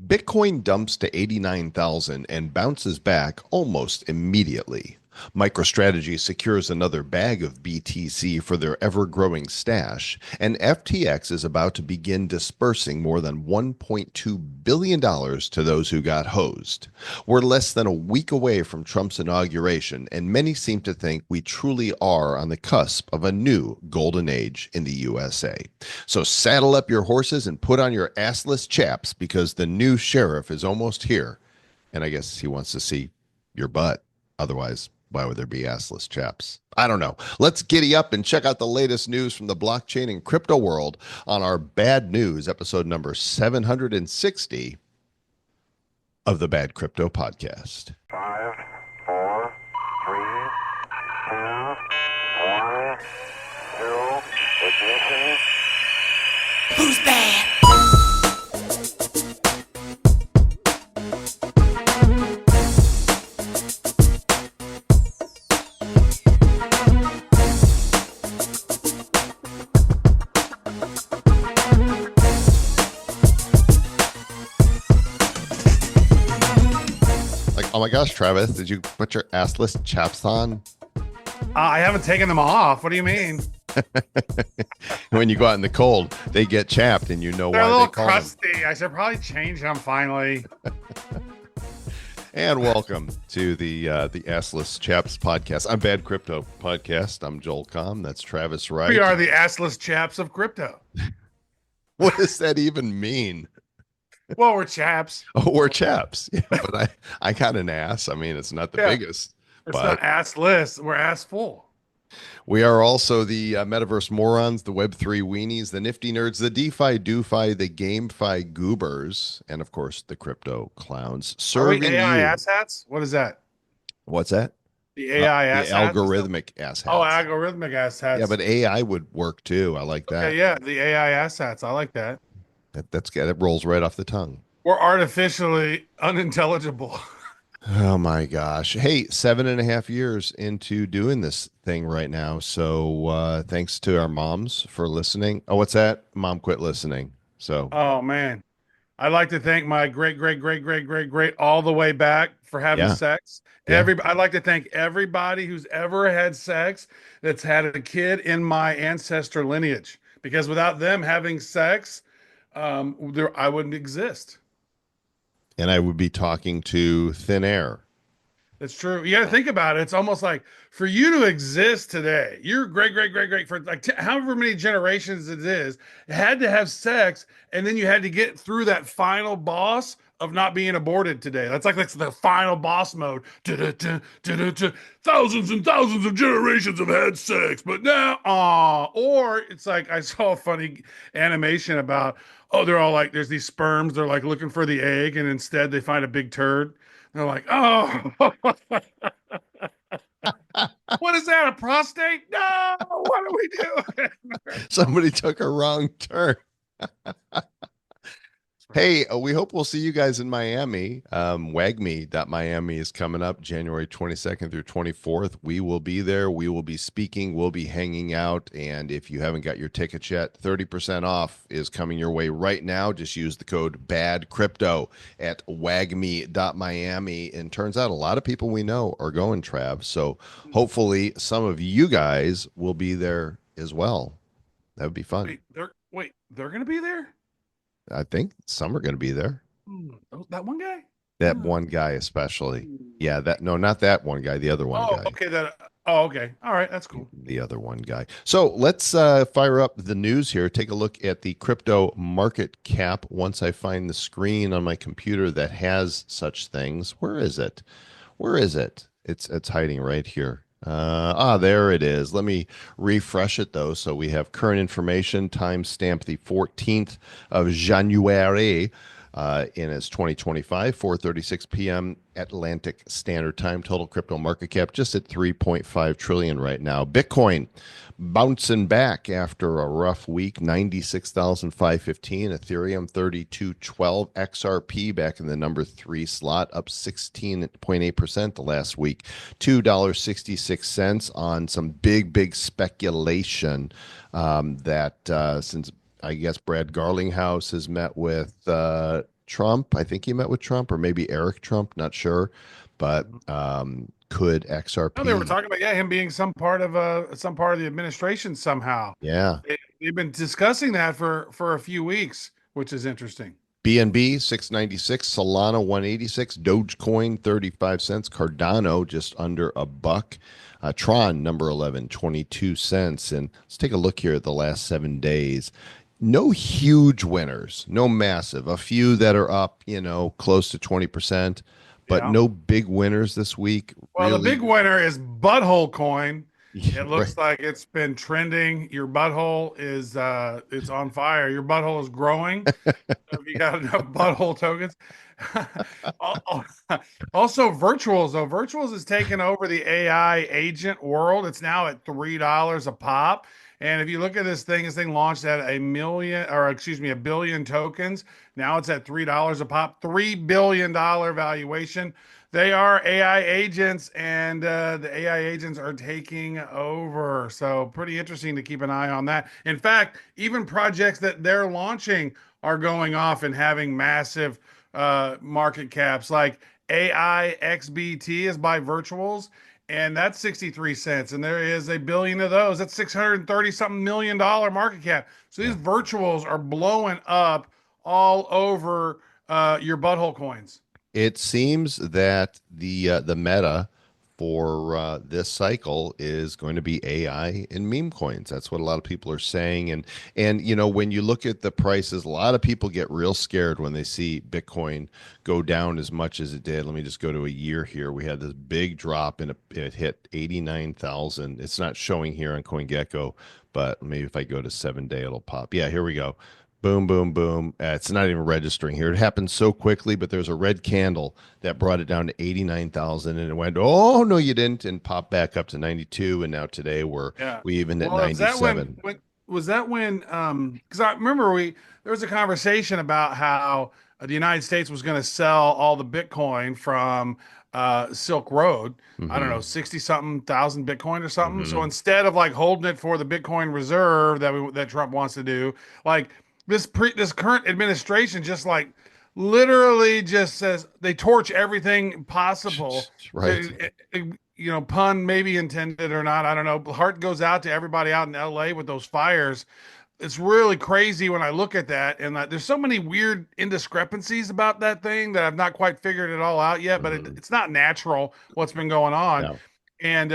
Bitcoin dumps to 89,000 and bounces back almost immediately. MicroStrategy secures another bag of BTC for their ever-growing stash, and FTX is about to begin dispersing more than $1.2 billion to those who got hosed. We're less than a week away from Trump's inauguration, and many seem to think we truly are on the cusp of a new golden age in the USA. So saddle up your horses and put on your assless chaps because the new sheriff is almost here. And I guess he wants to see your butt. Otherwise, why would there be assless chaps? I don't know. Let's giddy up and check out the latest news from the blockchain and crypto world on our Bad News, episode number 760 of the Bad Crypto Podcast. 5, 4, 3, 2, 1, 0, ignition. Who's bad? Oh my gosh, Travis, did you put your assless chaps on? I haven't taken them off. What do you mean? When you go out in the cold, they get chapped, and you know They're why a little they call crusty. I should probably change them finally. them. And welcome to the Assless Chaps podcast. I'm Bad Crypto Podcast. I'm Joel Comm. That's Travis Wright. We are the assless chaps of crypto. What does that even mean? Well, we're chaps. Oh, we're chaps. Yeah, but I got an ass. I mean, it's not the biggest. It's but not assless. We're ass full. we are also the metaverse morons, the Web3 weenies, the nifty nerds, the DeFi doofy, the GameFi goobers, and of course the crypto clowns. Are we Serving AI you. asshats? What is that? What's that? The AI The asshats? algorithmic asshats. Oh, algorithmic asshats. Yeah, but AI would work too. I like that. Okay, yeah, the AI asshats. I like that. That's good. It rolls right off the tongue. We're artificially unintelligible. Oh my gosh. Hey, 7.5 years into doing this thing right now. So thanks to our moms for listening. Oh, what's that? Mom quit listening. So Oh man. I'd like to thank my great all the way back for having Yeah. sex. Yeah. I'd like to thank everybody who's ever had sex that's had a kid in my ancestor lineage. Because without them having sex, I wouldn't exist. and I would be talking to thin air. That's true. You got to think about it. It's almost like for you to exist today, you're great for like however many generations it is, had to have sex, and then you had to get through that final boss of not being aborted today. That's the final boss mode. Thousands and thousands of generations have had sex, but now, or it's like I saw a funny animation about, oh, they're all like, there's these sperms, they're like looking for the egg, and instead they find a big turd. They're like, oh, what is that? A prostate? No, what are we doing? Somebody took a wrong turn. Hey, we hope we'll see you guys in Miami. WagMe.Miami is coming up January 22nd through 24th. We will be there. We will be speaking. We'll be hanging out. And if you haven't got your tickets yet, 30% off is coming your way right now. Just use the code BADCrypto at WagMe.Miami. And turns out a lot of people we know are going, Trav. So hopefully some of you guys will be there as well. That would be fun. They're going to be there? I think some are going to be there. That one guy? That one guy especially. Yeah, not that one guy, the other one guy. Okay, okay. All right, that's cool. The other one guy. So let's fire up the news here. Take a look at the crypto market cap once I find the screen on my computer that has such things. Where is it? It's hiding right here. There it is. Let me refresh it though. So we have current information, timestamp the 14th of January, in its 2025, 4:36 p.m. Atlantic Standard Time. Total crypto market cap just at 3.5 trillion right now. Bitcoin bouncing back after a rough week, 96,515. Ethereum 3212. XRP back in the number 3 slot, up 16.8% the last week. $2.66 on some big speculation that since I guess Brad Garlinghouse has met with Trump. I think he met with Trump or maybe Eric Trump, not sure. But could No, they were XRP? talking about him being some part of the administration somehow. Yeah. They've been discussing that for a few weeks, which is interesting. BNB 696, Solana 186, Dogecoin 35 cents, Cardano just under a buck, Tron number 11 22 cents. And let's take a look here at the last 7 days. No huge winners, no massive. A few that are up, close to 20%, but Yeah. no big winners this week. Well, the Really, big winner is Butthole Coin. yeah, It right. looks like it's been trending. Your butthole is it's on fire. Your butthole is growing. So if you got enough butthole tokens. Al- Also, Virtuals, though. Virtuals is taking over the AI agent world. It's now at $3 a pop. And if you look at this thing launched at a billion tokens. Now it's at $3 a pop, $3 billion valuation. They are AI agents, and the AI agents are taking over. So, pretty interesting to keep an eye on that. In fact, even projects that they're launching are going off and having massive market caps. Like AIXBT is by Virtuals, and that's 63 cents. And there is a billion of those. That's 630 something $1 million market cap. So these Yeah. Virtuals are blowing up all over your butthole coins. It seems that the meta for this cycle is going to be AI and meme coins. That's what a lot of people are saying. And when you look at the prices, a lot of people get real scared when they see Bitcoin go down as much as it did. Let me just go to a year here. We had this big drop and it hit 89,000. It's not showing here on CoinGecko, but maybe if I go to 7 day, it'll pop. Yeah, here we go. Boom, boom, boom. It's not even registering here. It happened so quickly, but there's a red candle that brought it down to 89,000 and it went, oh, no, you didn't, and popped back up to 92. And now today Yeah. we even at Well, is that 97. when was that when because I remember there was a conversation about how the United States was going to sell all the Bitcoin from Silk Road. I don't Hmm. know, 60 something thousand Bitcoin or something. So Hmm. instead of like holding it for the Bitcoin reserve that Trump wants to do, like this current administration just like literally just says they torch everything possible. Right. Pun maybe intended or not, I don't know. Heart goes out to everybody out in LA with those fires. It's really crazy when I look at that, and there's so many weird indiscrepancies about that thing that I've not quite figured it all out yet. But Hmm. it's not natural what's been going on, No. and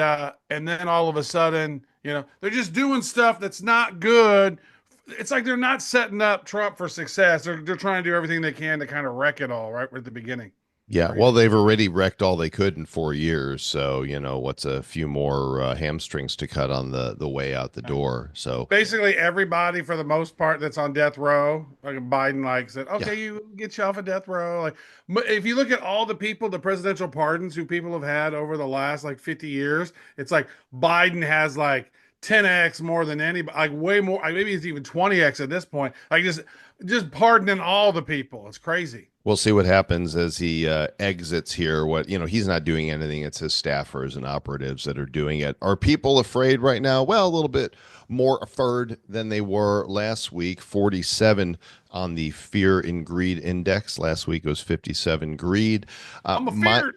then all of a sudden, they're just doing stuff that's not good. It's like they're not setting up Trump for success. They're trying to do everything they can to kind of wreck it all right at the beginning. Yeah, well, Crazy. they've already wrecked all they could in 4 years. So, what's a few more hamstrings to cut on the way out the door? So, Basically everybody for the most part that's on death row, like Biden, like said, yeah. okay, you get you off of death row. Like, but if you look at all the people, the presidential pardons who people have had over the last like 50 years, it's like Biden has like 10x more than anybody, like way more. Like maybe it's even 20x at this point. Like just pardoning all the people. It's crazy. We'll see what happens as he exits here. He's not doing anything. It's his staffers and operatives that are doing it. Are people afraid right now? Well, a little bit more afraid than they were last week. 47 on the fear and greed index. Last week it was 57 greed. Uh, I'm a my feared.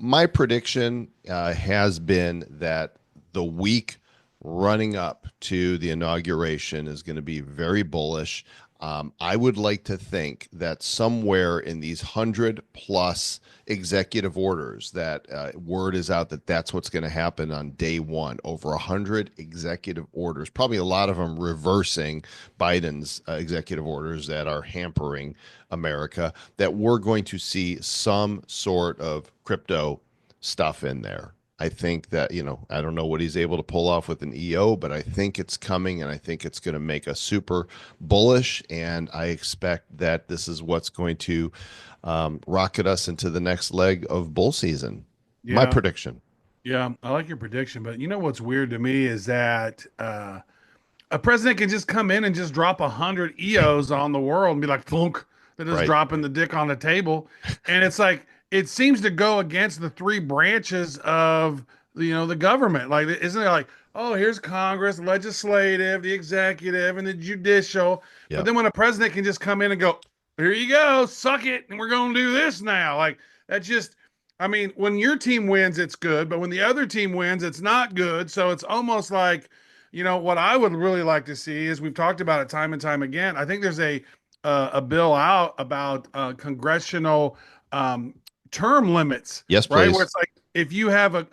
my prediction has been that the week running up to the inauguration is going to be very bullish. I would like to think that somewhere in these 100+ executive orders, that word is out that that's what's going to happen on day one. Over 100 executive orders, probably a lot of them reversing Biden's executive orders that are hampering America, that we're going to see some sort of crypto stuff in there. I think that, I don't know what he's able to pull off with an EO, but I think it's coming and I think it's going to make us super bullish. And I expect that this is what's going to rocket us into the next leg of bull season. My Yeah. prediction. Yeah. I like your prediction. But you know what's weird to me is that a president can just come in and just drop 100 EOs on the world and be like, flunk, they're just Right. dropping the dick on the table. And it's like, it seems to go against the three branches of, the government. Like, isn't it like, oh, here's Congress, legislative, the executive, and the judicial. But Yep. then when a president can just come in and go, here you go, suck it, and we're going to do this now. Like that just, I mean, when your team wins, it's good, but when the other team wins, it's not good. So it's almost like, what I would really like to see is we've talked about it time and time again. I think there's a bill out about congressional um, term limits, Yes, right? Where please. it's like if you have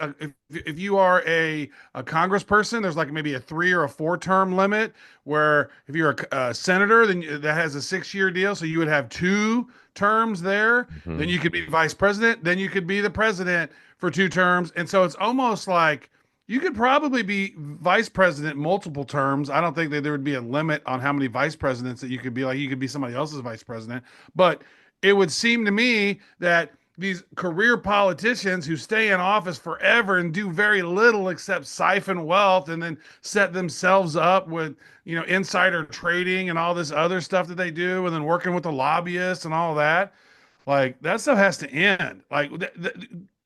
if you are a congressperson, there's like maybe a 3 or 4 term limit. Where if you're a senator, then that has a 6 year deal, so you would have 2 terms there. Then Mhm. you could be vice president. Then you could be the president for 2 terms, and so it's almost like you could probably be vice president multiple terms. I don't think that there would be a limit on how many vice presidents that you could be. Like you could be somebody else's vice president, but it would seem to me that these career politicians who stay in office forever and do very little except siphon wealth and then set themselves up with insider trading and all this other stuff that they do, and then working with the lobbyists and all that, like that stuff has to end. Like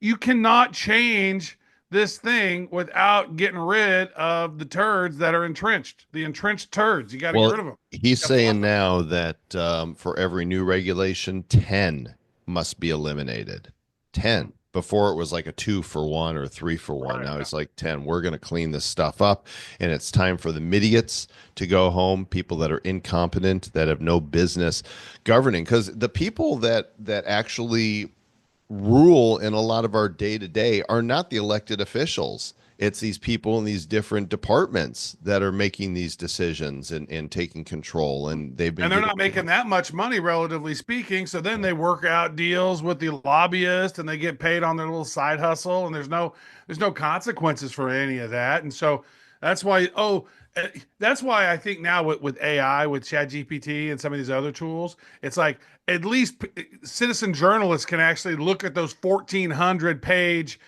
you cannot change this thing without getting rid of the turds that are entrenched. The entrenched turds, you got to get Well, rid of them. he's You got to flush saying them. now that for every new regulation, 10 must be eliminated. 10. Before it was like a 2 for 1 or 3 for 1. Right. Now it's like 10. We're going to clean this stuff up. And it's time for the idiots to go home, people that are incompetent, that have no business governing. Because the people that actually rule in a lot of our day to day are not the elected officials. It's these people in these different departments that are making these decisions and taking control. And they've been And they're getting not making that much money, relatively speaking. So then they work out deals with the lobbyist, and they get paid on their little side hustle, and there's no consequences for any of that. And so that's why that's why I think now with AI, with ChatGPT and some of these other tools, it's like at least citizen journalists can actually look at those 1,400 page,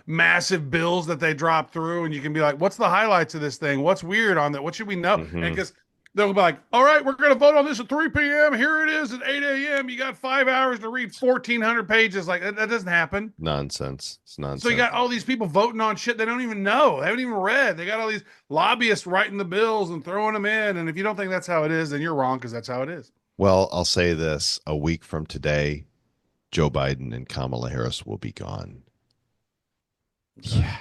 massive bills that they drop through, and you can be like, what's the highlights of this thing? What's weird on that? What should we know? And Mhm. because they'll be like, all right, we're going to vote on this at 3 p.m. Here it is at 8 a.m. You got 5 hours to read 1,400 pages. Like, that doesn't happen. Nonsense. It's So you nonsense. got all these people voting on shit they don't even know. They haven't even read. They got all these lobbyists writing the bills and throwing them in. And if you don't think that's how it is, then you're wrong, because that's how it is. Well, I'll say this: a week from today, Joe Biden and Kamala Harris will be gone. Okay. Yeah.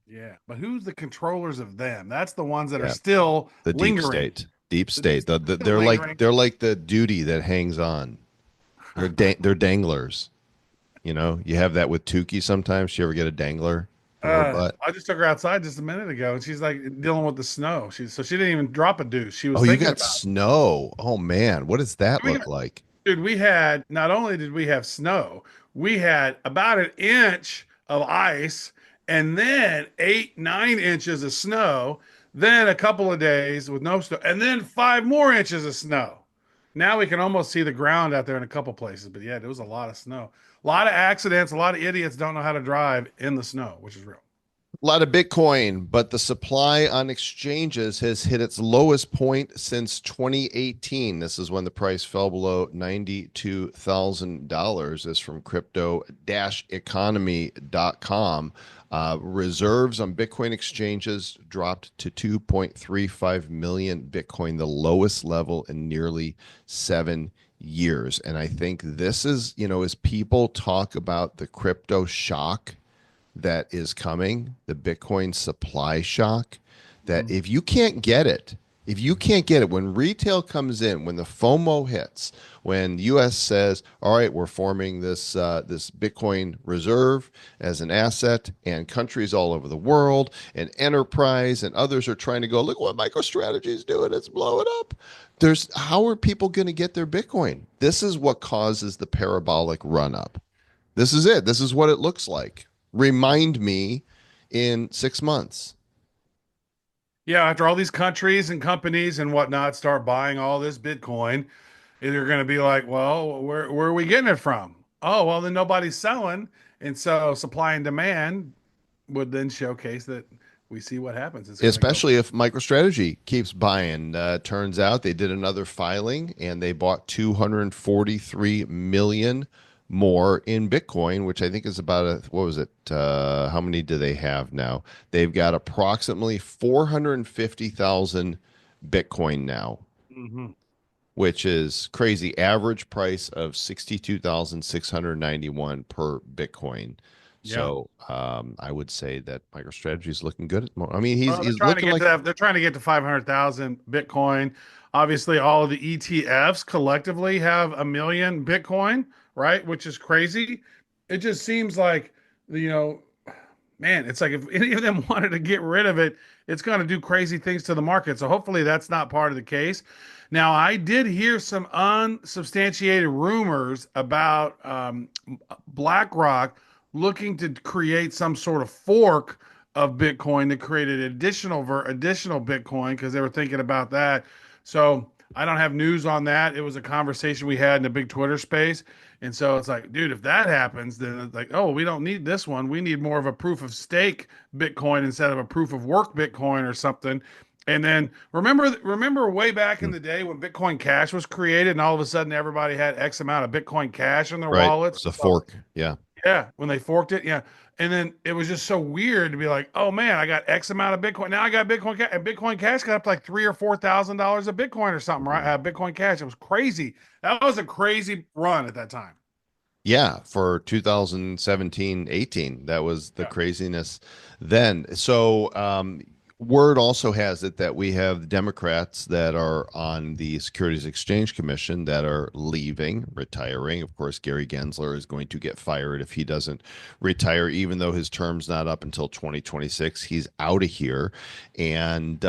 Yeah. But who's the controllers of them? That's the ones that are Yeah. still The deep lingering. state. Deep The deep state. state still They're like lingering. the duty that hangs on. They're danglers. You have that with Tukey sometimes. You ever get a dangler from her butt? I just took her outside just a minute ago, and she's like dealing with the snow. So she didn't even drop a deuce. She was Oh, you thinking got about snow. Oh man, what does that it. look like? Dude, we had, not only did we have snow, we had about an inch of ice, and then 8, 9 inches of snow, then a couple of days with no snow, and then 5 more inches of snow. Now we can almost see the ground out there in a couple places, but yeah, there was a lot of snow. A lot of accidents, a lot of idiots don't know how to drive in the snow, which is real. A lot of Bitcoin, but the supply on exchanges has hit its lowest point since 2018. This is when the price fell below $92,000. This is from crypto-economy.com. Reserves on Bitcoin exchanges dropped to 2.35 million Bitcoin, the lowest level in nearly 7 years. And I think this is, as people talk about the crypto shock that is coming, the Bitcoin supply shock, that if you can't get it, when retail comes in, when the FOMO hits, when the U.S. says, all right, we're forming this Bitcoin reserve as an asset, and countries all over the world and enterprise and others are trying to go, look what MicroStrategy is doing, it's blowing up. How are people going to get their Bitcoin? This is what causes the parabolic run up. This is it. This is what it looks like. Remind me in 6 months. Yeah, after all these countries and companies and whatnot start buying all this Bitcoin, they're going to be like, well, where are we getting it from? Oh, well, then nobody's selling. And so supply and demand would then showcase that we see what happens. It's going to go. Especially if MicroStrategy keeps buying. Turns out they did another filing and they bought 243 million more in Bitcoin, which I think is about what was it? How many do they have now? They've got approximately 450,000 Bitcoin now. Mhm. which is crazy. Average price of 62,691 per Bitcoin. Yeah. So I would say that MicroStrategy is looking good at the moment. I mean, Well, they're he's trying to looking get to like that. They're trying to get to 500,000 Bitcoin. Obviously, all of the ETFs collectively have a million Bitcoin, right? Which is crazy. It just seems like, you know, man, it's like if any of them wanted to get rid of it, it's going to do crazy things to the market. So hopefully that's not part of the case. Now, I did hear some unsubstantiated rumors about BlackRock looking to create some sort of fork of Bitcoin to create an additional Bitcoin because they were thinking about that. So I don't have news on that. It was a conversation we had in a big Twitter space. And so it's like, dude, if that happens, then it's like, oh, we don't need this one. We need more of a proof of stake Bitcoin instead of a proof of work Bitcoin or something. And then remember way back in the day when Bitcoin Cash was created and all of a sudden everybody had X amount of Bitcoin Cash in their right. wallets. It's a fork. Yeah. Yeah, when they forked it, yeah. And then it was just so weird to be like, oh man, I got X amount of Bitcoin. Now I got Bitcoin Cash, and Bitcoin Cash got up to like $3,000 or $4,000 a Bitcoin or something, right? Bitcoin Cash. It was crazy. That was a crazy run at that time. Yeah, for 2017, 18, that was the Yeah. craziness then. So, word also has it that we have Democrats that are on the Securities Exchange Commission that are leaving, retiring. Of course, Gary Gensler is going to get fired if he doesn't retire, even though his term's not up until 2026. He's out of here. And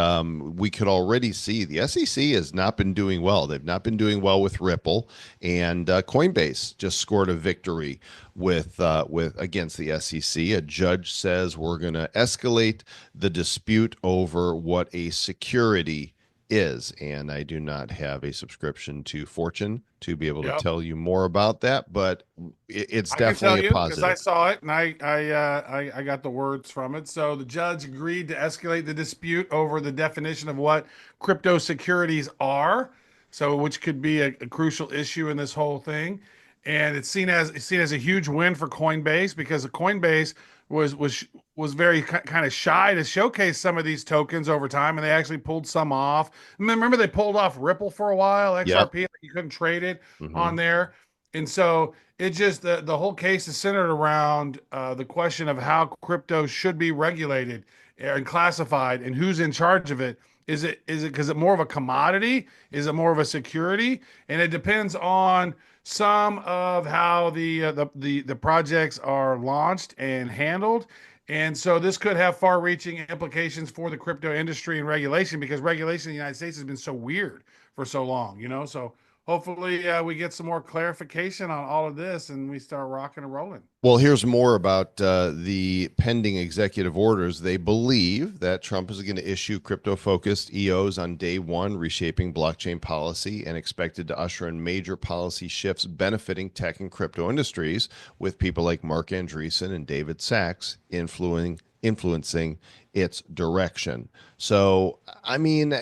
we could already see the SEC has not been doing well. They've not been doing well with Ripple. And Coinbase just scored a victory with against the SEC. A judge says we're going to escalate the dispute over what a security is, and I do not have a subscription to Fortune to be able to Yep. tell you more about that, but it's I can definitely tell a you because I positive. saw it and I got the words from it. So the judge agreed to escalate the dispute over the definition of what crypto securities are. So which could be a crucial issue in this whole thing. And it's seen as a huge win for Coinbase because Coinbase was very kind of shy to showcase some of these tokens over time, and they actually pulled some off. Remember they pulled off Ripple for a while, Yep. XRP, like you couldn't trade it Hmm. on there. And so it just the whole case is centered around the question of how crypto should be regulated and classified and who's in charge of it. Is it because it more of a commodity? Is it more of a security? And it depends on some of how the projects are launched and handled. And so this could have far-reaching implications for the crypto industry and regulation because regulation in the United States has been so weird for so long, you know. So hopefully we get some more clarification on all of this and we start rocking and rolling. Well, here's more about the pending executive orders. They believe that Trump is going to issue crypto focused EOs on day one, reshaping blockchain policy and expected to usher in major policy shifts benefiting tech and crypto industries, with people like Mark Andreessen and David Sachs influencing its direction. So, I mean,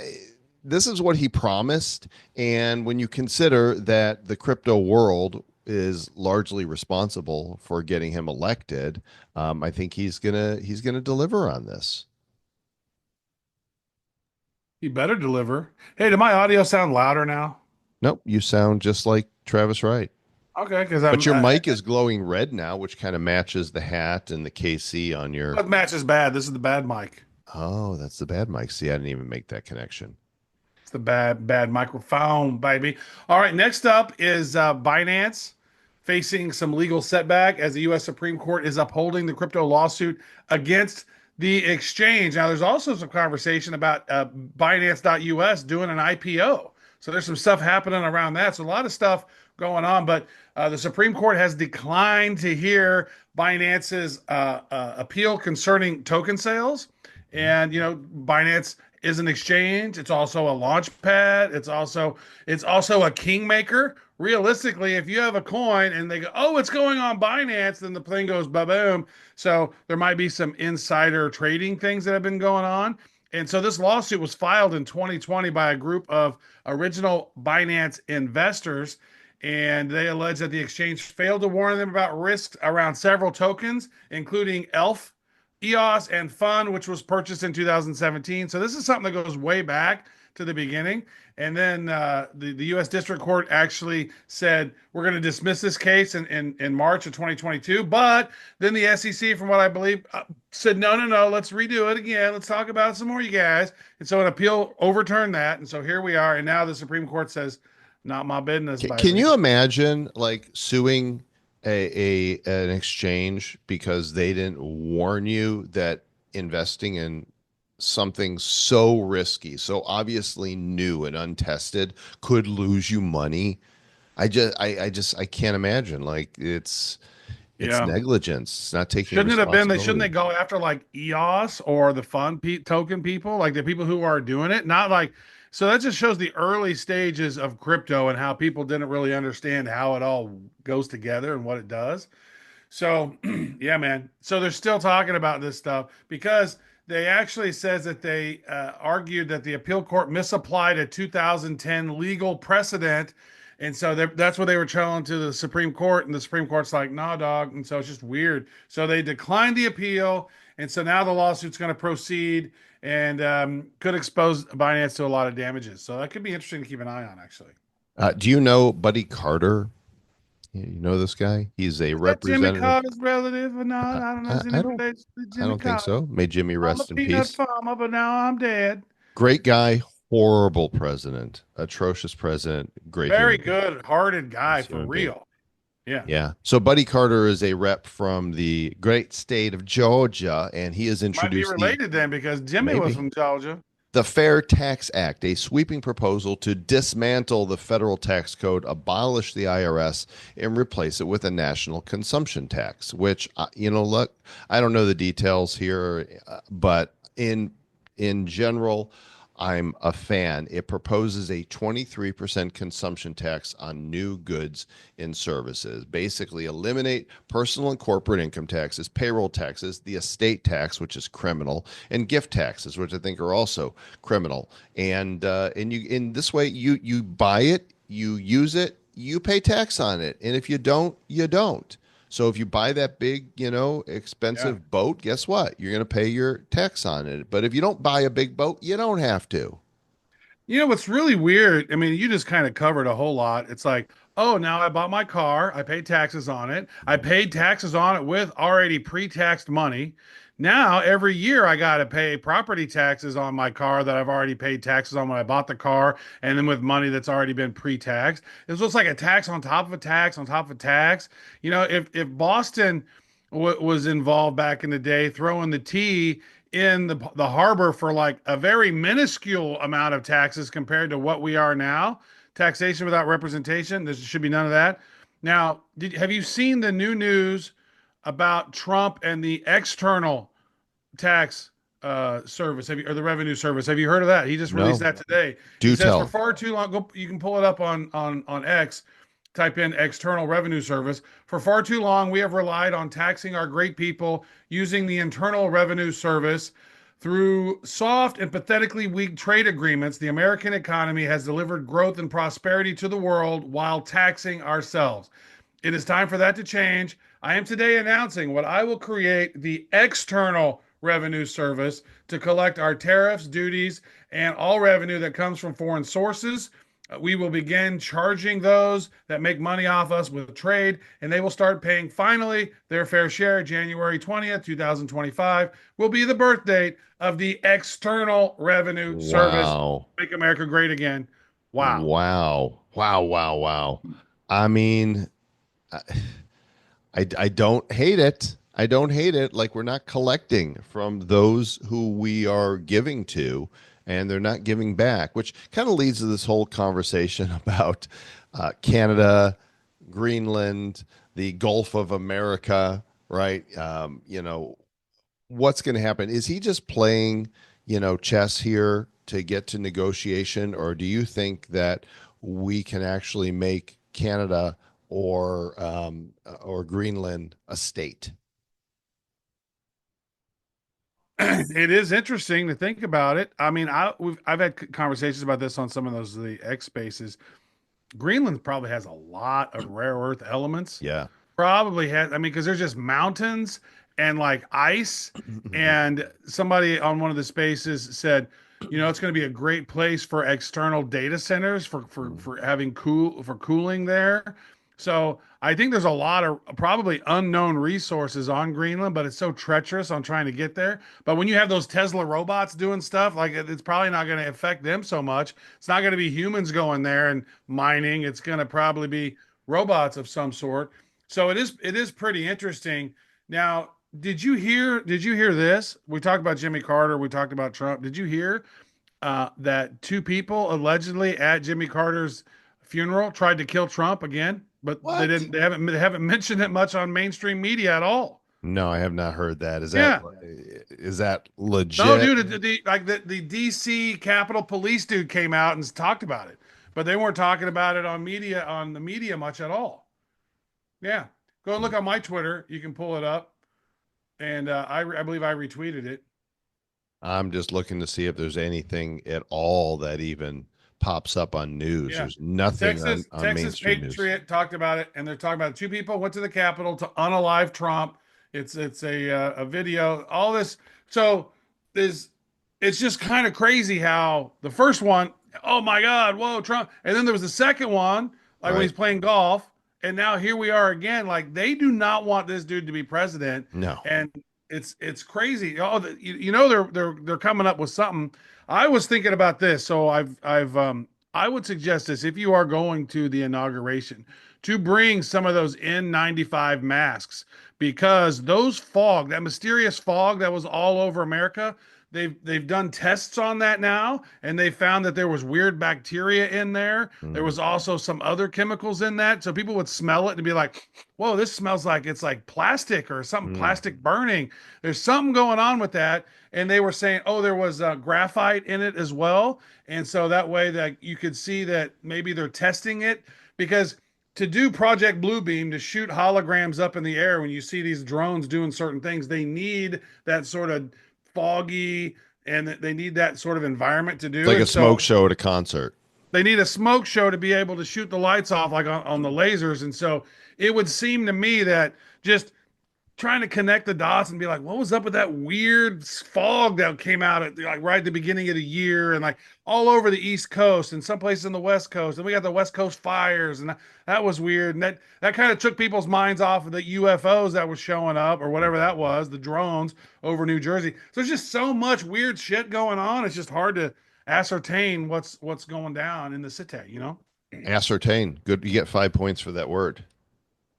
this is what he promised. And when you consider that the crypto world is largely responsible for getting him elected, I think he's gonna deliver on this. You better deliver. Hey, did my audio sound louder now? Nope, you sound just like Travis Wright. Okay, because But I'm your mic is glowing red now, which kind of matches the hat and the KC on your. what match is bad. This is the bad mic. Oh, that's the bad mic. See, I didn't even make that connection. It's the bad microphone, baby. All right, next up is Binance facing some legal setback as the U.S. Supreme Court is upholding the crypto lawsuit against the exchange. Now, there's also some conversation about Binance.us doing an IPO. So there's some stuff happening around that. So a lot of stuff going on, but the Supreme Court has declined to hear Binance's appeal concerning token sales. And Binance is an exchange. It's also a launch pad. It's also a kingmaker. Realistically, if you have a coin and they go, oh, it's going on Binance, then the thing goes ba-boom. So there might be some insider trading things that have been going on. And so this lawsuit was filed in 2020 by a group of original Binance investors. And they allege that the exchange failed to warn them about risks around several tokens, including ELF, EOS, and Fun, which was purchased in 2017. So this is something that goes way back to the beginning. And then the U.S. District Court actually said, we're going to dismiss this case in March of 2022. But then the SEC, from what I believe, said, no, no, no, let's redo it again. Let's talk about it some more, you guys. And so an appeal overturned that. And so here we are. And now the Supreme Court says, not my business, Can baby. you imagine like suing a an exchange because they didn't warn you that investing in something so risky, so obviously new and untested could lose you money? I can't imagine. Like it's Yeah. negligence. It's not taking Shouldn't it have been? Shouldn't they responsibility. go after like EOS or the token people, like the people who are doing it? Not like, so that just shows the early stages of crypto and how people didn't really understand how it all goes together and what it does. So, yeah, man. So they're still talking about this stuff because they actually says that they argued that the appeal court misapplied a 2010 legal precedent, and so that's what they were challenging to the Supreme Court, and the Supreme Court's like, "Nah, dog." And so it's just weird. So they declined the appeal, and so now the lawsuit's going to proceed and could expose Binance to a lot of damages. So that could be interesting to keep an eye on, actually. Do you know Buddy Carter? You know this guy? He's a Is that Jimmy representative. Carter's relative or not? I don't know. I, Is any I don't relation to I Jimmy don't think Carter? so. May Jimmy I'm a rest in peanut peace. farmer, but now I'm dead. Great guy, horrible president, atrocious president, great Very human being. good-hearted guy Nice for human being. real. Yeah. Yeah. So Buddy Carter is a rep from the great state of Georgia, and he has Might be introduced related then because Jimmy was maybe from Georgia. the Fair Tax Act, a sweeping proposal to dismantle the federal tax code, abolish the IRS, and replace it with a national consumption tax. Which, look, I don't know the details here, but in general, I'm a fan. It proposes a 23% consumption tax on new goods and services. Basically, eliminate personal and corporate income taxes, payroll taxes, the estate tax, which is criminal, and gift taxes, which I think are also criminal. And you in this way, you buy it, you use it, you pay tax on it, and if you don't, you don't. So if you buy that big, Yeah. expensive boat, guess what? You're going to pay your tax on it. But if you don't buy a big boat, you don't have to. You know what's really weird? I mean, you just kind of covered a whole lot. It's like, oh, now I bought my car. I paid taxes on it. I paid taxes on it with already pre-taxed money. Now every year I got to pay property taxes on my car that I've already paid taxes on when I bought the car, and then with money that's already been pre-taxed. It's just like a tax on top of a tax on top of a tax. If Boston was involved back in the day, throwing the tea in the harbor for like a very minuscule amount of taxes compared to what we are now. Taxation without representation. There should be none of that. Now, have you seen the new news about Trump and the external tax service? Or the revenue service? Have you heard of that? He just released No, that today. He do says for tell. far too long. You can pull it up on X. Type in external revenue service. For far too long, we have relied on taxing our great people using the internal revenue service. Through soft and pathetically weak trade agreements, the American economy has delivered growth and prosperity to the world while taxing ourselves. It is time for that to change. I am today announcing what I will create: the external revenue service to collect our tariffs, duties, and all revenue that comes from foreign sources. We will begin charging those that make money off us with trade, and they will start paying finally their fair share. January 20th, 2025 will be the birth date of the external revenue service. Wow. Make America great again. Wow. Wow. Wow. Wow. Wow. I mean, I, I don't hate it. I don't hate it. Like we're not collecting from those who we are giving to, and they're not giving back, which kind of leads to this whole conversation about Canada, Greenland, the Gulf of America, right? What's going to happen? Is he just playing, chess here to get to negotiation, or do you think that we can actually make Canada or Greenland a state? It is interesting to think about it. I mean, I've had conversations about this on some of the X spaces. Greenland probably has a lot of rare earth elements. Yeah. Probably has. I mean, because there's just mountains and like ice. And somebody on one of the spaces said, It's going to be a great place for external data centers for having cooling there. So I think there's a lot of probably unknown resources on Greenland, but it's so treacherous on trying to get there. But when you have those Tesla robots doing stuff, like it's probably not going to affect them so much. It's not going to be humans going there and mining. It's going to probably be robots of some sort. So it is pretty interesting. Now, did you hear this? We talked about Jimmy Carter, we talked about Trump. Did you hear that two people allegedly at Jimmy Carter's funeral tried to kill Trump again, but they What? didn't. They haven't mentioned it much on mainstream media at all. No, I have not heard that. Yeah, Is that no, legit? dude. The DC Capitol Police dude came out and talked about it, but they weren't talking about it on the media much at all. Yeah, go and look on my Twitter. You can pull it up, and I believe I retweeted it. I'm just looking to see if there's anything at all that even pops up on news. Yeah. There's nothing on Texas mainstream news. Patriot talked about it, and they're talking about it. Two people went to the Capitol to unalive Trump. It's a video. All this, so there's it's just kind of crazy how the first one, oh my God, whoa, Trump, and then there was the second one, like when Right. he's playing golf, and now here we are again. Like they do not want this dude to be president, No. and it's crazy. Oh, they're coming up with something. I was thinking about this, so I would suggest this if you are going to the inauguration to bring some of those N95 masks because that mysterious fog that was all over America, they've done tests on that now, and they found that there was weird bacteria in there. There Mm. was also some other chemicals in that, so people would smell it and be like, "Whoa, this smells like it's like plastic or something Mm. plastic burning." There's something going on with that, and they were saying, "Oh, there was graphite in it as well," and so that way that you could see that maybe they're testing it because to do Project Bluebeam to shoot holograms up in the air when you see these drones doing certain things, they need that sort of foggy and they need that sort of environment to It's do. like a And smoke so show at a concert. they need a smoke show to be able to shoot the lights off like on the lasers. And so it would seem to me that just trying to connect the dots and be like, what was up with that weird fog that came out at like right at the beginning of the year and like all over the East Coast and some places in the West Coast, and we got the West Coast fires, and that was weird, and that kind of took people's minds off of the UFOs that was showing up or whatever that was, the drones over New Jersey. So there's just so much weird shit going on. It's just hard to ascertain what's going down in the city. Ascertain. Good. You get 5 points for that word.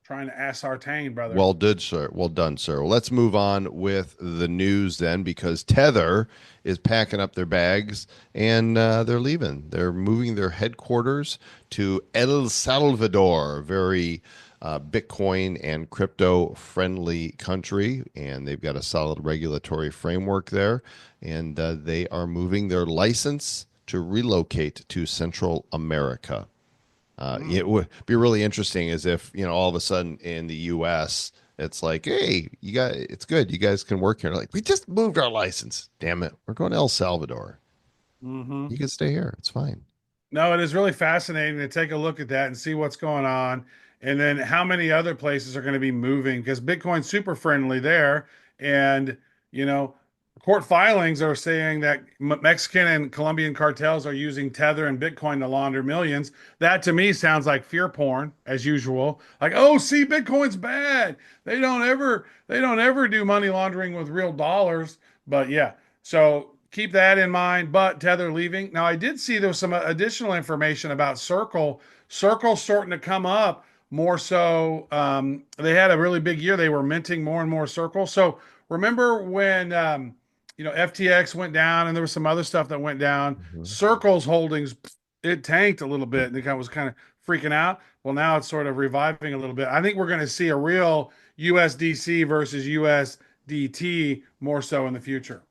Trying to ascertain, brother. Well done, sir. Well done, sir. Well, let's move on with the news then, because Tether is packing up their bags and they're leaving. They're moving their headquarters to El Salvador, very Bitcoin and crypto friendly country, and they've got a solid regulatory framework there. And they are moving their license to relocate to Central America. It would be really interesting as if, all of a sudden in the US, it's like, hey, it's good. You guys can work here. Like, we just moved our license. Damn it. We're going to El Salvador. Mm-hmm. You can stay here. It's fine. No, it is really fascinating to take a look at that and see what's going on. And then how many other places are going to be moving because Bitcoin's super friendly there. And, court filings are saying that Mexican and Colombian cartels are using Tether and Bitcoin to launder millions. That to me sounds like fear porn as usual. Like, oh, see, Bitcoin's bad. They don't ever do money laundering with real dollars. But yeah, so keep that in mind. But Tether leaving. Now, I did see there was some additional information about Circle. Circle's starting to come up more so. They had a really big year. They were minting more and more Circle. So remember when FTX went down and there was some other stuff that went down. Mhm. Circle's holdings, it tanked a little bit and it was kind of freaking out. Well, now it's sort of reviving a little bit. I think we're going to see a real USDC versus USDT more so in the future.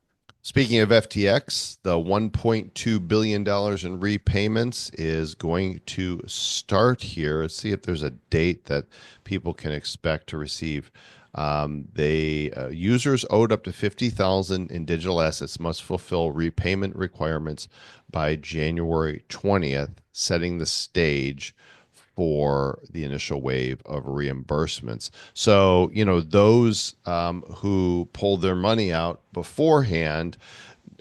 Speaking of FTX, the $1.2 billion in repayments is going to start here. Let's see if there's a date that people can expect to receive. Users owed up to 50,000 in digital assets must fulfill repayment requirements by January 20th, setting the stage for the initial wave of reimbursements. So, those who pulled their money out beforehand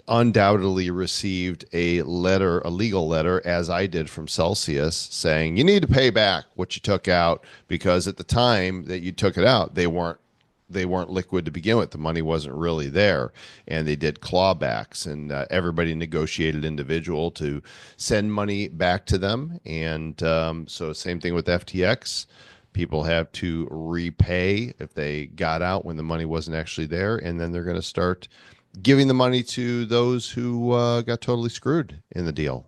undoubtedly received a letter, a legal letter, as I did from Celsius, saying you need to pay back what you took out because at the time that you took it out, they weren't liquid to begin with. The money wasn't really there, and they did clawbacks, and everybody negotiated individual to send money back to them. And so, same thing with FTX. People have to repay if they got out when the money wasn't actually there, and then they're going to start giving the money to those who got totally screwed in the deal.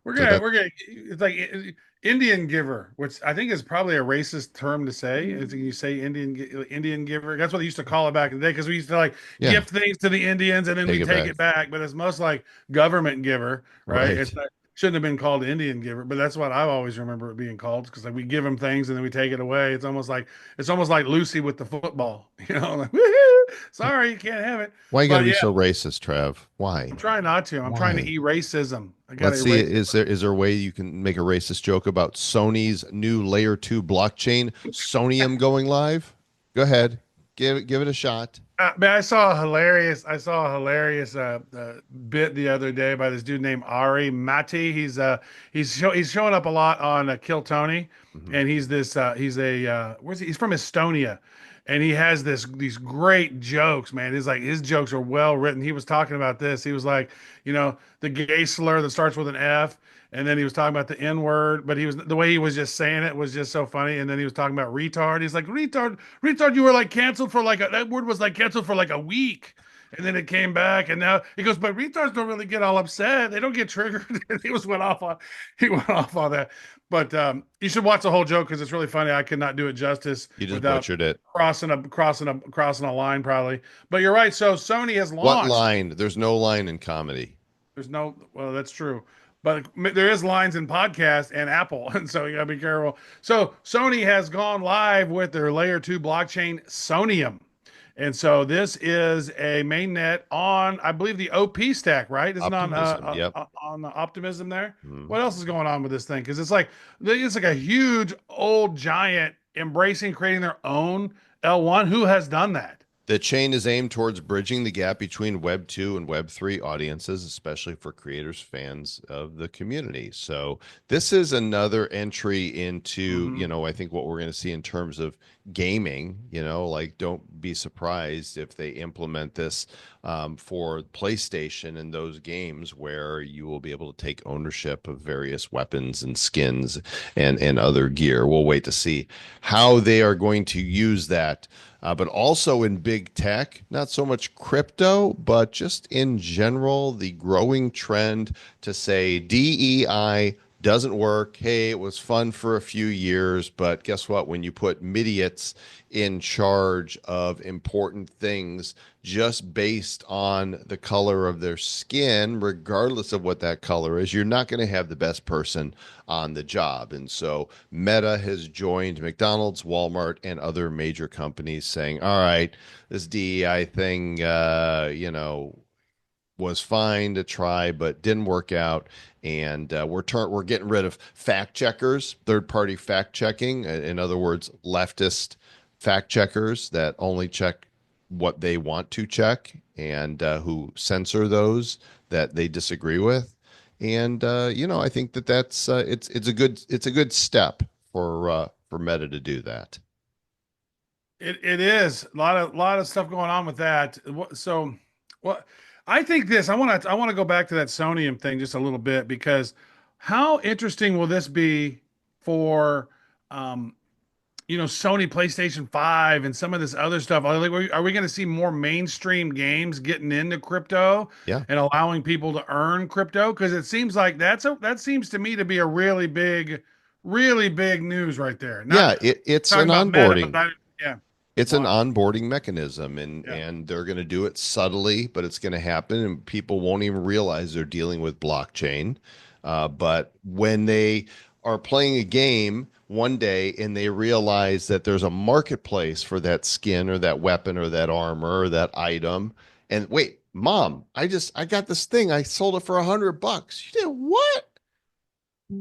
So that, It's like Indian giver, which I think is probably a racist term to say. Is you say Indian giver? That's what they used to call it back in the day because we used to like yeah, gift things to the Indians and then take we it take back. it back. But it's most like government giver, right? Right. It's not, shouldn't have been called Indian giver, but that's what I always remember it being called because like we give them things and then we take it away. It's almost like Lucy with the football, like woohoo! Sorry, you can't have it. Why you got to But be yeah, so racist, Trav? Why? I'm trying not to. I'm trying to Why? erase racism. I got to Let's see. erase. Is there a way you can make a racist joke about Sony's new layer 2 blockchain, Sonium, going live? Go ahead. Give it a shot. Man, I saw a hilarious bit the other day by this dude named Ari Mati. He's showing up a lot on Kill Tony, Mhm. and he's from Estonia, and he has these great jokes, man. His jokes are well written. He was talking about this. He was like, the gay slur that starts with an F. And then he was talking about the N word, but the way he was just saying it was just so funny. And then he was talking about retard. He's like, retard, you were like canceled for that word was like canceled for like a week. And then it came back, and now he goes, but retards don't really get all upset. They don't get triggered. And he went off on that. But you should watch the whole joke because it's really funny. I could not do it justice You just without butchered it. crossing a line probably. But you're right. So Sony has What launched. line? There's no line in comedy. Well, that's true. But there is lines in podcast and Apple, and so you gotta be careful. So Sony has gone live with their layer 2 blockchain, Sonium. And so this is a mainnet on, I believe, the OP stack, right? Isn't it Optimism. Yep. on the Optimism there? Mhm. What else is going on with this thing? Because it's like a huge old giant embracing creating their own L1. Who has done that? The chain is aimed towards bridging the gap between Web 2 and Web 3 audiences, especially for creators, fans of the community. So, this is another entry into, Hmm. I think what we're going to see in terms of gaming. Like, don't be surprised if they implement this for PlayStation and those games where you will be able to take ownership of various weapons and skins and other gear. We'll wait to see how they are going to use that. But also in big tech, not so much crypto, but just in general, the growing trend to say DEI doesn't work. Hey, it was fun for a few years, but guess what? When you put midiots in charge of important things just based on the color of their skin, regardless of what that color is, you're not going to have the best person on the job. And so Meta has joined McDonald's, Walmart, and other major companies saying, all right, this DEI thing, was fine to try, but didn't work out. And we're getting rid of fact checkers, third party fact checking. In other words, leftist fact checkers that only check what they want to check and who censor those that they disagree with. And I think that's it's a good step for Meta to do that. It is a lot of stuff going on with that. So, what I think I want to go back to that Sonium thing just a little bit because how interesting will this be for um, Sony PlayStation 5 and some of this other stuff? Are we going to see more mainstream games getting into crypto Yeah. and allowing people to earn crypto? Because it seems like that seems to me to be a really big news right there. Not Yeah, it's an talking about Meta, but onboarding. yeah. It's an Why? onboarding mechanism, and Yeah. they're going to do it subtly, but it's going to happen, and people won't even realize they're dealing with blockchain. But when they are playing a game one day and they realize that there's a marketplace for that skin or that weapon or that armor or that item, and wait, mom, I got this thing, I sold it for $100. You did what?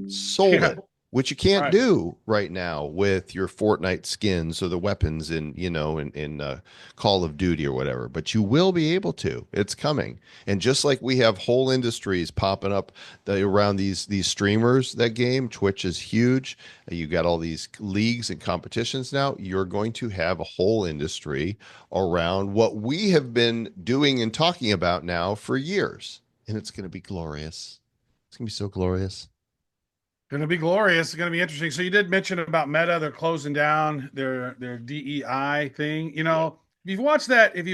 Sold Yeah. it which you can't Right. do right now with your Fortnite skins or the weapons in, in Call of Duty or whatever. But you will be able to. It's coming. And just like we have whole industries popping up around these streamers, that game, Twitch is huge. You got all these leagues and competitions now. You're going to have a whole industry around what we have been doing and talking about now for years. And it's going to be glorious. It's going to be so glorious. Going to be glorious. It's going to be interesting. So you did mention about Meta. They're closing down their DEI thing. You Yeah. know, if you've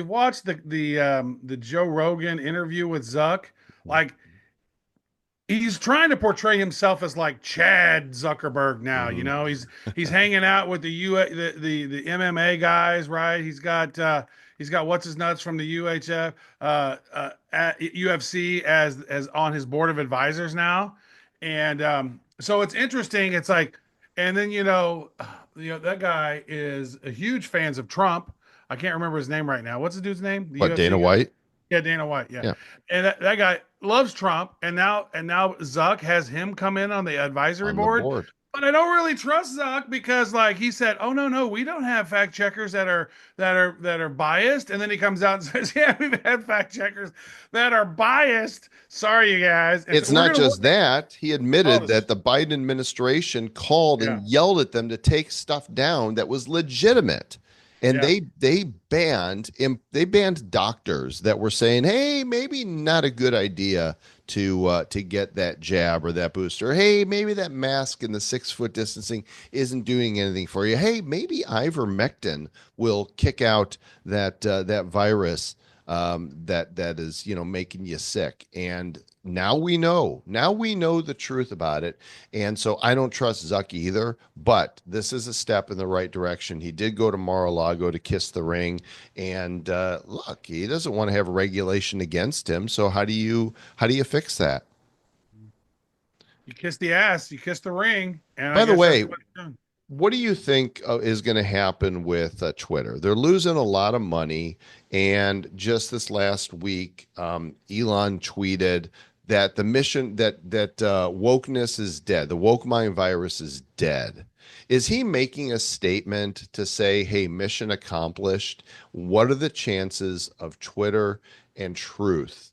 watched the Joe Rogan interview with Zuck, like he's trying to portray himself as like Chad Zuckerberg now. You Mhm. know, he's hanging out with the MMA guys, right? He's got what's his nuts from the UHF at UFC as on his board of advisors now, and so it's interesting. It's like, and then that guy is a huge fans of Trump. I can't remember his name right now. What's the dude's name? The What, UFC Dana guy? White? Yeah, Dana White. Yeah, Yeah. and that guy loves Trump, and now Zuck has him come in on the advisory On the board. board. But I don't really trust Zuck because, like he said, "Oh no, we don't have fact checkers that are biased." And then he comes out and says, "Yeah, we've had fact checkers that are biased. Sorry, you guys. And so It's we're not gonna just look that. He at all admitted this." that the Biden administration called Yeah, and yelled at them to take stuff down that was legitimate. And yeah. they banned doctors that were saying, "Hey, maybe not a good idea to get that jab or that booster. Hey, maybe that mask and the 6 foot distancing isn't doing anything for you. Hey, maybe ivermectin will kick out that virus that is making you sick." And now we know. Now we know the truth about it. And so I don't trust Zuck either, but this is a step in the right direction. He did go to Mar-a-Lago to kiss the ring, and look, he doesn't want to have regulation against him. So how do you fix that? You kiss the ass, you kiss the ring, and I By the guess that's way, what he's doing. what do you think is going to happen with Twitter? They're losing a lot of money, and just this last week, Elon tweeted that the mission that wokeness is dead. The woke mind virus is dead. Is he making a statement to say, "Hey, mission accomplished"? What are the chances of Twitter and Truth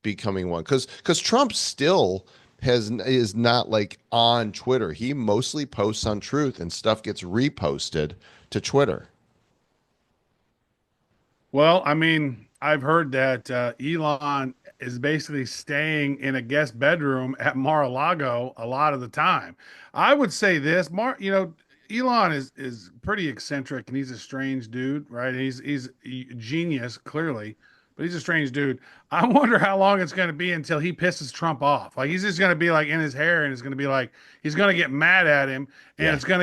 becoming one? Because Trump still is not like on Twitter. He mostly posts on Truth, and stuff gets reposted to Twitter. Well, I mean, I've heard that Elon is basically staying in a guest bedroom at Mar-a-Lago a lot of the time. I would say this, Elon is pretty eccentric and he's a strange dude, right? He's a genius, clearly, but he's a strange dude. I wonder how long it's going to be until he pisses Trump off. Like he's just going to be like in his hair, and it's going to be like he's going to get mad at him, and Yeah, it's going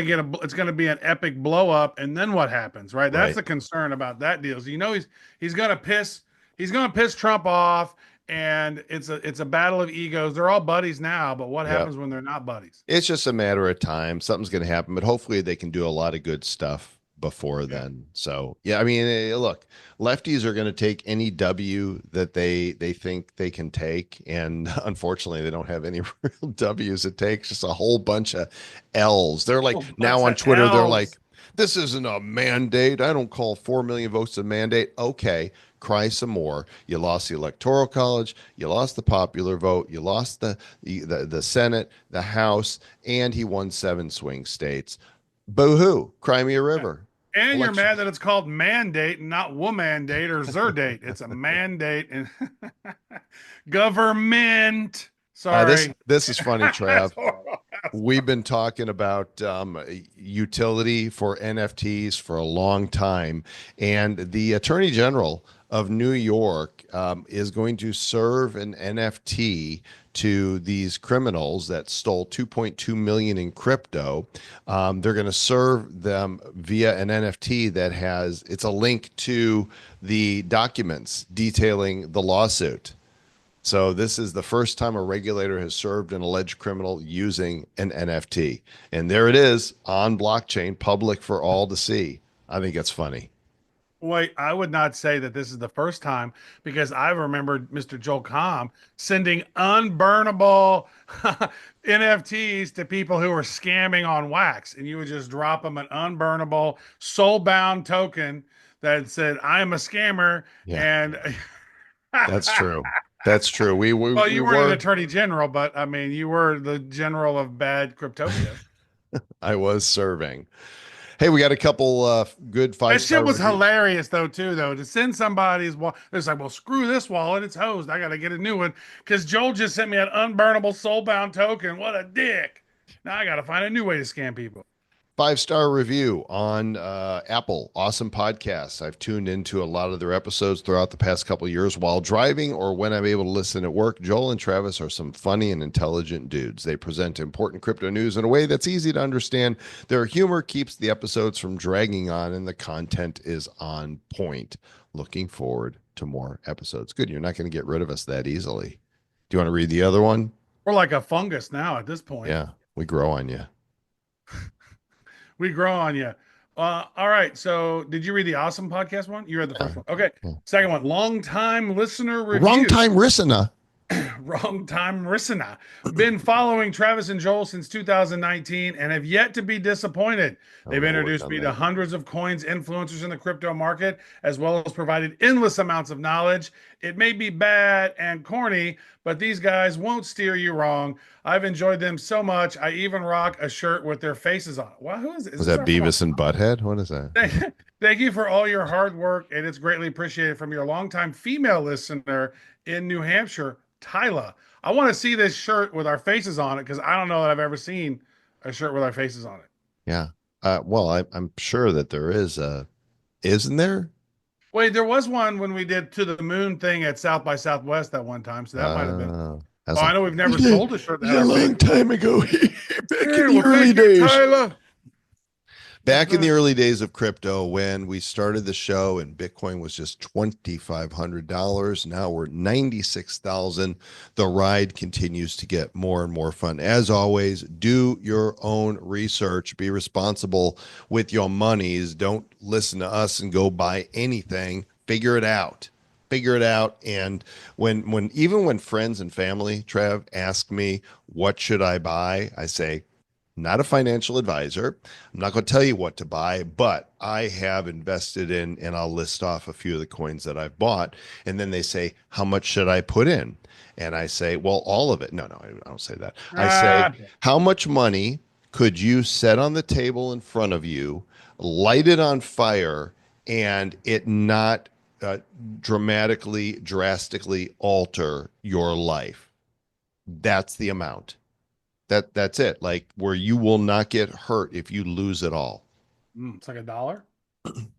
to be an epic blow up, and then what happens, right? That's right. the concern about that deal. So he's going to piss Trump off, and it's a battle of egos. They're all buddies now, but what Yeah. happens when they're not buddies? It's just a matter of time. Something's going to happen, but hopefully they can do a lot of good stuff before Yeah. then. So, yeah, I mean, look, lefties are going to take any W that they think they can take, and unfortunately, they don't have any real W's to take. Just a whole bunch of L's. They're like Oh, now bunch on of Twitter, they're like, L's. "This isn't a mandate. I don't call 4 million votes a mandate." Okay, cry some more. You lost the electoral college, you lost the popular vote, you lost the Senate, the House, and he won 7 swing states. Boo hoo, cry me a river. And you're Election. mad that it's called mandate and not womandate or zerdate. It's a mandate and government. This Sorry. this is funny, That's Trav. horrible. We've been talking about utility for NFTs for a long time, and the Attorney General of New York is going to serve an NFT to these criminals that stole 2.2 million in crypto. They're going to serve them via an NFT that it's a link to the documents detailing the lawsuit. So this is the first time a regulator has served an alleged criminal using an NFT. And there it is on blockchain, public for all to see. I think it's funny. Wait, I would not say that this is the first time because I remembered Mr. Joel Comm sending unburnable NFTs to people who were scamming on Wax, and you would just drop them an unburnable, soul-bound token that said, "I am a scammer," Yeah, and that's true. That's true. We we, well, we you weren't an were. attorney general, but I mean, you were the general of bad Cryptopia. I was serving. Hey, we got a couple good That shit five-star was reviews. hilarious though, too, though, to send somebody's wallet. It's like, well, screw this wallet, it's hosed. I gotta get a new one because Joel just sent me an unburnable soulbound token. What a dick! Now I gotta find a new way to scam people. 5-star review on Apple. Awesome podcasts. I've tuned into a lot of their episodes throughout the past couple of years while driving or when I'm able to listen at work. Joel and Travis are some funny and intelligent dudes. They present important crypto news in a way that's easy to understand. Their humor keeps the episodes from dragging on, and the content is on point. Looking forward to more episodes. Good. You're not going to get rid of us that easily. Do you want to read the other one? We're like a fungus now at this point. Yeah, we grow on you. We grow on you. All right. So, did you read the awesome podcast one? You read the first one. Okay. Yeah. Second one, long time listener review. Wrong time, Rissina. Wrong time, Rissina. Been following Travis and Joel since 2019 and have yet to be disappointed. They've introduced me to hundreds of coins, influencers in the crypto market, as well as provided endless amounts of knowledge. It may be bad and corny, but these guys won't steer you wrong. I've enjoyed them so much. I even rock a shirt with their faces on it. Wow, who is it? Was that Beavis and Butthead? What is that? Thank you for all your hard work, and it's greatly appreciated from your longtime female listener in New Hampshire, Tyla. I want to see this shirt with our faces on it because I don't know that I've ever seen a shirt with our faces on it. Yeah. Well, I'm sure that there is. Isn't there? Wait, there was one when we did To the Moon thing at South by Southwest that one time, so that might have been. Oh, I know we've never sold a shirt that had a our long face. time ago. Back Hey, in the well, early thank you, days. Tyla. Back in the early days of crypto, when we started the show and Bitcoin was just $2,500, now we're 96,000. The ride continues to get more and more fun. As always, do your own research. Be responsible with your monies. Don't listen to us and go buy anything. Figure it out. Figure it out. And when friends and family, Trav, ask me, what should I buy? I say, not a financial advisor. I'm not going to tell you what to buy, but I have invested in, and I'll list off a few of the coins that I've bought. And then they say, how much should I put in? And I say, well, all of it. No, I don't say that. I say, how much money could you set on the table in front of you, light it on fire, and it not drastically alter your life? That's the amount. That's it. Like where you will not get hurt if you lose it all. It's like $1.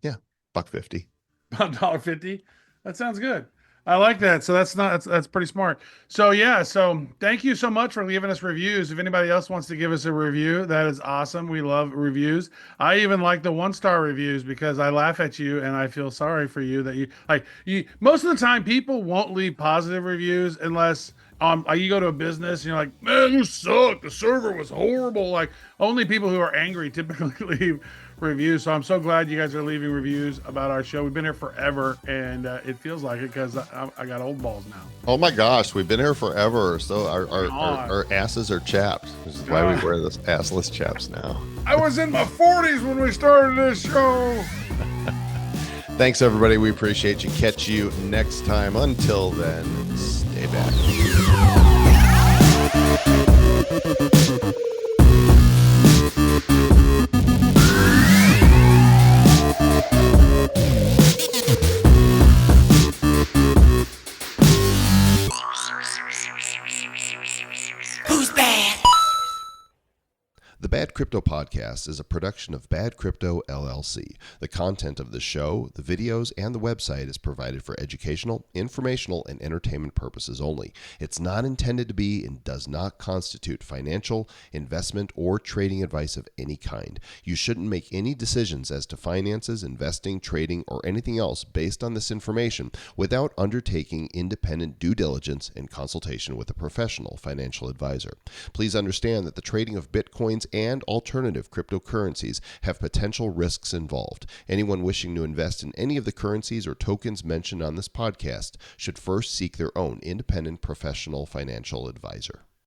Yeah, $1.50. $1.50. That sounds good. I like that. So that's pretty smart. So yeah, so thank you so much for leaving us reviews. If anybody else wants to give us a review, that is awesome. We love reviews. I even like the 1-star reviews because I laugh at you and I feel sorry for you that you most of the time people won't leave positive reviews unless you go to a business and you're like, man, you suck. The server was horrible. Like only people who are angry typically leave reviews. So I'm so glad you guys are leaving reviews about our show. We've been here forever, and it feels like it because I got old balls now. Oh my gosh, we've been here forever. So our asses are chaps. This is why we wear this assless chaps now. I was in my 40s when we started this show. Thanks, everybody. We appreciate you. Catch you next time. Until then, stay back. Who's bad? The Bad Crypto Podcast is a production of Bad Crypto LLC. The content of the show, the videos, and the website is provided for educational, informational, and entertainment purposes only. It's not intended to be and does not constitute financial, investment, or trading advice of any kind. You shouldn't make any decisions as to finances, investing, trading, or anything else based on this information without undertaking independent due diligence and consultation with a professional financial advisor. Please understand that the trading of Bitcoins and alternative alternative cryptocurrencies have potential risks involved. Anyone wishing to invest in any of the currencies or tokens mentioned on this podcast should first seek their own independent professional financial advisor.